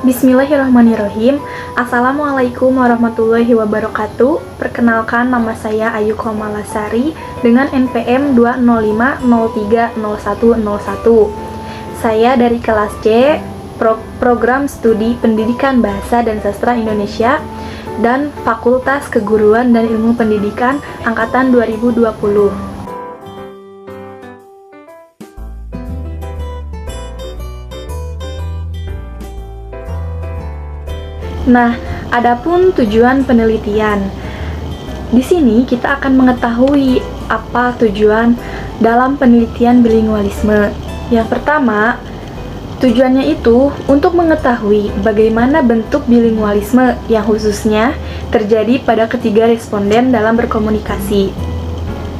Bismillahirrahmanirrahim. Assalamualaikum warahmatullahi wabarakatuh. Perkenalkan, nama saya Ayu Komalasari dengan NPM 205030101. Saya dari kelas C, Program Studi Pendidikan Bahasa dan Sastra Indonesia dan Fakultas Keguruan dan Ilmu Pendidikan Angkatan 2020. Nah, adapun tujuan penelitian. Di sini kita akan mengetahui apa tujuan dalam penelitian bilingualisme. Yang pertama, tujuannya itu untuk mengetahui bagaimana bentuk bilingualisme yang khususnya terjadi pada ketiga responden dalam berkomunikasi.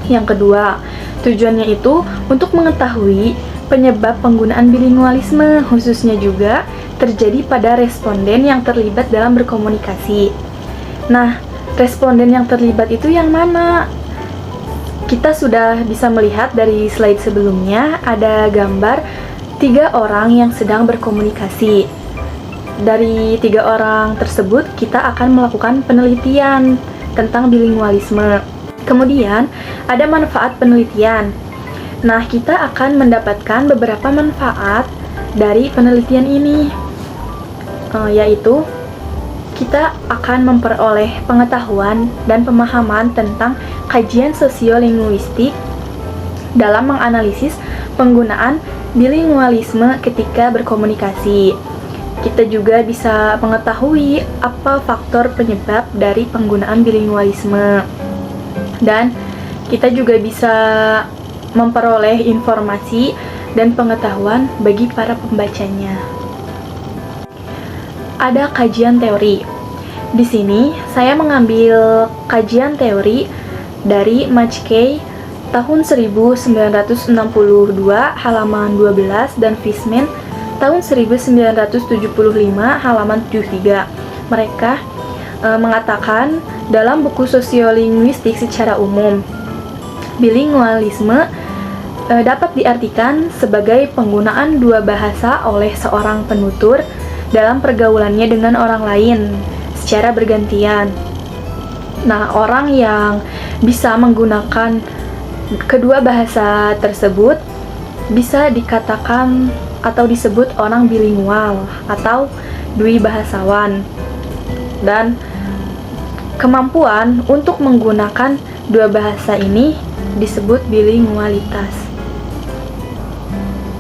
Yang kedua, tujuannya itu untuk mengetahui penyebab penggunaan bilingualisme khususnya juga terjadi pada responden yang terlibat dalam berkomunikasi. Nah, responden yang terlibat itu yang mana? Kita sudah bisa melihat dari slide sebelumnya ada gambar 3 orang yang sedang berkomunikasi. Dari 3 orang tersebut kita akan melakukan penelitian tentang bilingualisme. Kemudian ada manfaat penelitian. Nah, kita akan mendapatkan beberapa manfaat dari penelitian ini, yaitu kita akan memperoleh pengetahuan dan pemahaman tentang kajian sosiolinguistik dalam menganalisis penggunaan bilingualisme ketika berkomunikasi. Kita juga bisa mengetahui apa faktor penyebab dari penggunaan bilingualisme, dan kita juga bisa memperoleh informasi dan pengetahuan bagi para pembacanya. Ada kajian teori. Di sini saya mengambil kajian teori dari Mackey tahun 1962 halaman 12 dan Fishman tahun 1975 halaman 73. Mereka mengatakan dalam buku sosiolinguistik secara umum, bilingualisme dapat diartikan sebagai penggunaan dua bahasa oleh seorang penutur dalam pergaulannya dengan orang lain secara bergantian. Nah, orang yang bisa menggunakan kedua bahasa tersebut bisa dikatakan atau disebut orang bilingual atau dwi bahasawan. Dan kemampuan untuk menggunakan dua bahasa ini disebut bilingualitas.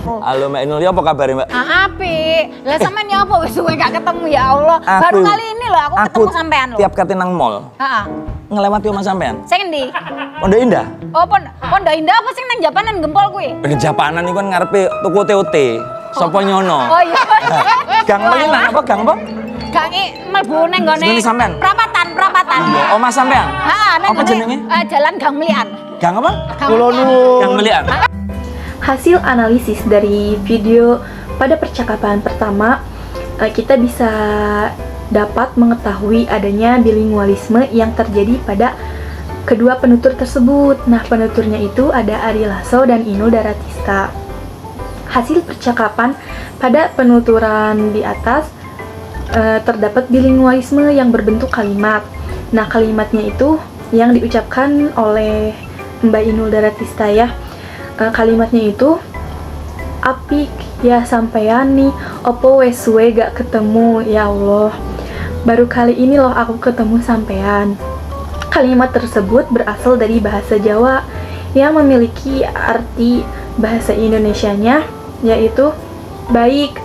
Halo Mbak Inul, apa kabar Mbak? Api, lah sampean ya apa wis suwe gak ketemu ya Allah. Baru kali ini loh aku ketemu sampean loh. Tiap kate nang mall. Heeh. Ngelewati omah sampean. Sing endi? Pondok Indah. Oh, Pondok Indah apa sing nang Japanan Gempol kuwi? Di Japanan iku kan ngarepe tuku TOT. Sopo nyono? Oh iya. Gang Melinan apa gang apa? Gang mlebu nang nggone. Sini sampean. Perapatan. Iya, omah sampean. Heeh, nang apa jenenge? Jalan Gang Melian. Gang apa? Kulo nuwun. Gang Melian. Hasil analisis dari video pada percakapan pertama, kita bisa dapat mengetahui adanya bilingualisme yang terjadi pada kedua penutur tersebut. Nah, penuturnya itu ada Ari Lasso dan Inul Daratista. Hasil percakapan pada penuturan di atas terdapat bilingualisme yang berbentuk kalimat. Nah, kalimatnya itu yang diucapkan oleh Mbak Inul Daratista ya. Kalimatnya itu, apik ya sampean nih, opo wes suwe gak ketemu ya Allah. Baru kali ini loh aku ketemu sampean. Kalimat tersebut berasal dari bahasa Jawa yang memiliki arti bahasa Indonesianya, yaitu baik.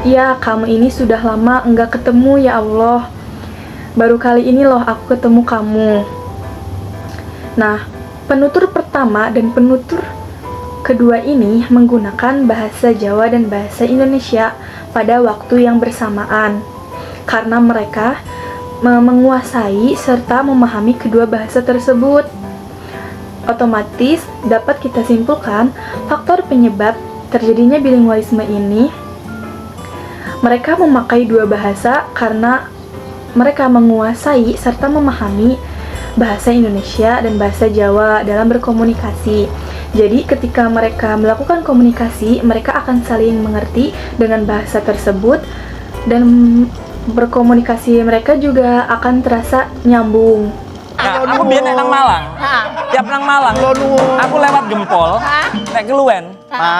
Ya, kamu ini sudah lama enggak ketemu ya Allah. Baru kali ini loh aku ketemu kamu. Nah, penutur pertama dan penutur kedua ini menggunakan bahasa Jawa dan bahasa Indonesia pada waktu yang bersamaan karena mereka menguasai serta memahami kedua bahasa tersebut. Otomatis dapat kita simpulkan faktor penyebab terjadinya bilingualisme ini. Mereka memakai dua bahasa karena mereka menguasai serta memahami bahasa Indonesia dan bahasa Jawa dalam berkomunikasi. Jadi ketika mereka melakukan komunikasi, mereka akan saling mengerti dengan bahasa tersebut dan berkomunikasi mereka juga akan terasa nyambung. Nah, aku biar nang Malang. Tiap nang Malang. Aku lewat Gempol, nek keluwen.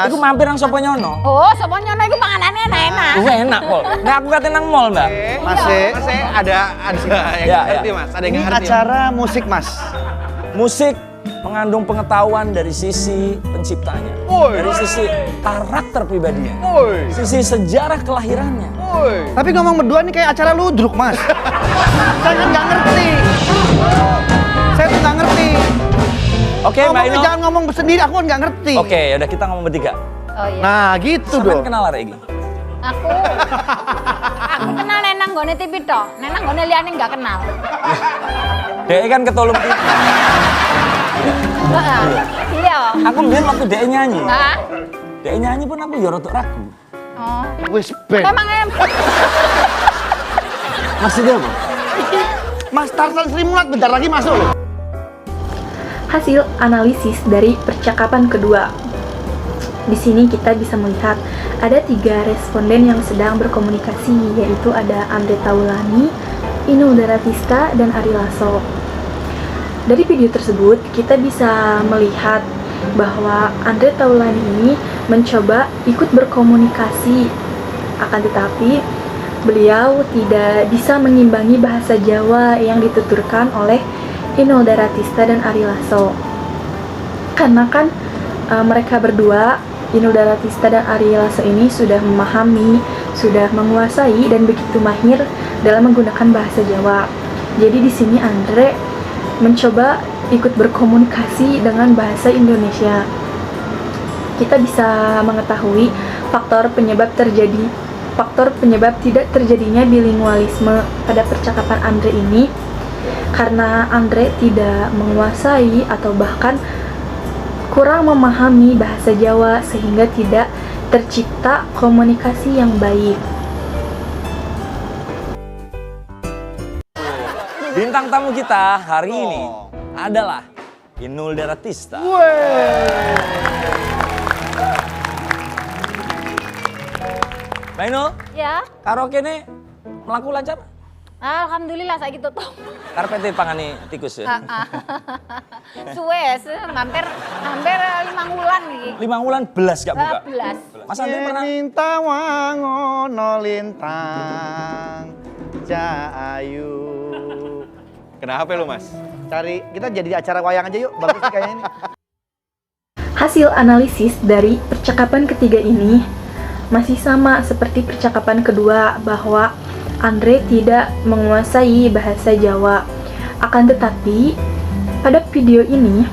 Iku mampir nang Sopo Nyono. Oh, Sopo Nyono iku panganane enak-enak. Enak kok. Nek aku kate nang mall, Mbak. Mas ada yang ngerti Mas, ada yang Ini ngerti. acara musik Mas. Musik mengandung pengetahuan dari sisi penciptanya, dari sisi karakter pribadinya, sisi sejarah kelahirannya. Tapi ngomong berdua ini kayak acara ludruk Mas. Saya kan nggak ngerti. Saya tuh nggak ngerti. Oke, Mbak Ngomongnya Ino. jangan ngomong sendiri, aku kan nggak ngerti. Oke, udah kita ngomong bertiga. Oh iya. Nah gitu Sampean dong. kenal arek iki? Aku kenal nenang gone TV tok. Nenang gone liyane enggak kenal. Dek kan ketolong TV. Iya. Aku mbiyen waktu Dek nyanyi. Hah? Dek nyanyi pun aku ya rodok ragu. Oh. Wis ben. Memang Maksudnya apa? Mas Tarzan Sri Mulat bentar lagi masuk loh. Hasil analisis dari percakapan kedua. Di sini kita bisa melihat ada 3 responden yang sedang berkomunikasi, yaitu ada Andre Taulani, Inul Daratista, dan Ari Lasso. Dari video tersebut, kita bisa melihat bahwa Andre Taulani ini mencoba ikut berkomunikasi, akan tetapi beliau tidak bisa mengimbangi bahasa Jawa yang dituturkan oleh Inul Daratista dan Ari Lasso. Karena kan mereka berdua, Inul Daratista dan Ari Lasso ini sudah memahami, sudah menguasai dan begitu mahir dalam menggunakan bahasa Jawa. Jadi di sini Andre mencoba ikut berkomunikasi dengan bahasa Indonesia. Kita bisa mengetahui faktor penyebab tidak terjadinya bilingualisme pada percakapan Andre ini karena Andre tidak menguasai atau bahkan kurang memahami bahasa Jawa sehingga tidak tercipta komunikasi yang baik. Bintang tamu kita hari ini adalah Inul Daratista. Mbak Inul, Ya. karaoke ini melaku lancar? Alhamdulillah saiki tutup. Karpet pangani tikus ya? Suwe, hampir 5 bulan iki. 5 bulan belas gak buka? 12. Mas Andre pernah? Minta wangono lintang Cahayu. Kenapa lu Mas? Cari, kita jadi acara wayang aja yuk, bagus nih kayaknya ini. Hasil analisis dari percakapan ketiga ini masih sama seperti percakapan kedua bahwa Andre tidak menguasai bahasa Jawa. Akan tetapi, pada video ini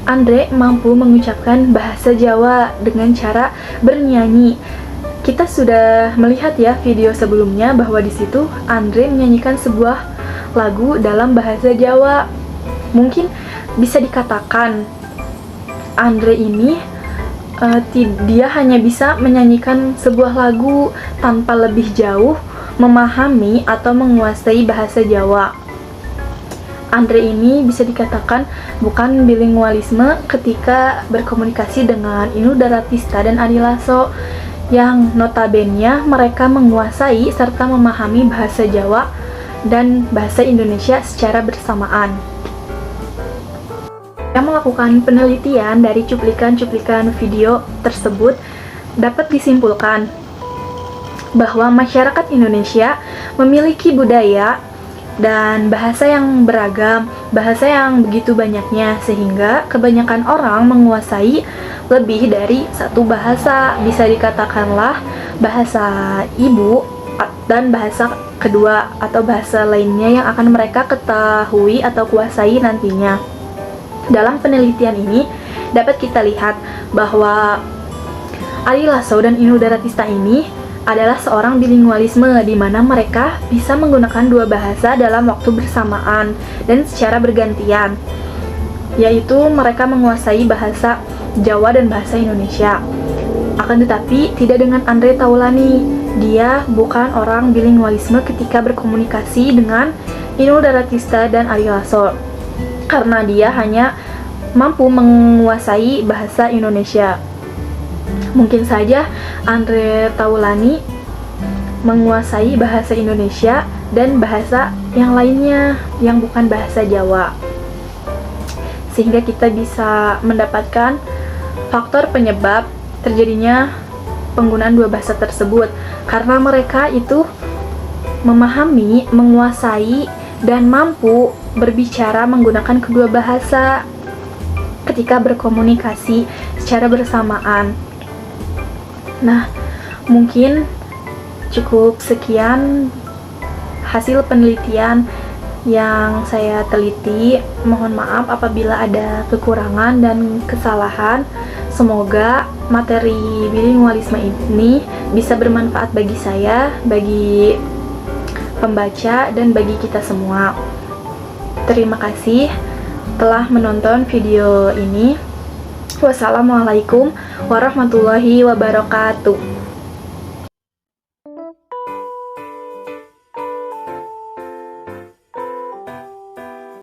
Andre mampu mengucapkan bahasa Jawa dengan cara bernyanyi. Kita sudah melihat ya video sebelumnya bahwa di situ Andre menyanyikan sebuah lagu dalam bahasa Jawa. Mungkin bisa dikatakan Andre ini dia hanya bisa menyanyikan sebuah lagu tanpa lebih jauh memahami atau menguasai bahasa Jawa. Andre ini bisa dikatakan bukan bilingualisme ketika berkomunikasi dengan Inul Daratista dan Ari Lasso yang notabene mereka menguasai serta memahami bahasa Jawa dan bahasa Indonesia secara bersamaan. Yang melakukan penelitian dari cuplikan-cuplikan video tersebut dapat disimpulkan bahwa masyarakat Indonesia memiliki budaya dan bahasa yang beragam, bahasa yang begitu banyaknya sehingga kebanyakan orang menguasai lebih dari satu bahasa, bisa dikatakanlah bahasa ibu dan bahasa kedua atau bahasa lainnya yang akan mereka ketahui atau kuasai nantinya. Dalam penelitian ini dapat kita lihat bahwa Ari Lasso dan Inul Daratista ini adalah seorang bilingualisme di mana mereka bisa menggunakan dua bahasa dalam waktu bersamaan dan secara bergantian, yaitu mereka menguasai bahasa Jawa dan bahasa Indonesia. Akan tetapi tidak dengan Andre Taulani, dia bukan orang bilingualisme ketika berkomunikasi dengan Inul Daratista dan Ari Lasso karena dia hanya mampu menguasai bahasa Indonesia. Mungkin saja Andre Taulani menguasai bahasa Indonesia dan bahasa yang lainnya yang bukan bahasa Jawa, sehingga kita bisa mendapatkan faktor penyebab terjadinya penggunaan dua bahasa tersebut, karena mereka itu memahami, menguasai, dan mampu berbicara menggunakan kedua bahasa ketika berkomunikasi secara bersamaan. Nah, mungkin cukup sekian hasil penelitian yang saya teliti. Mohon maaf apabila ada kekurangan dan kesalahan. Semoga materi bilingualisme ini bisa bermanfaat bagi saya, bagi pembaca, dan bagi kita semua. Terima kasih telah menonton video ini. Wassalamualaikum warahmatullahi wabarakatuh.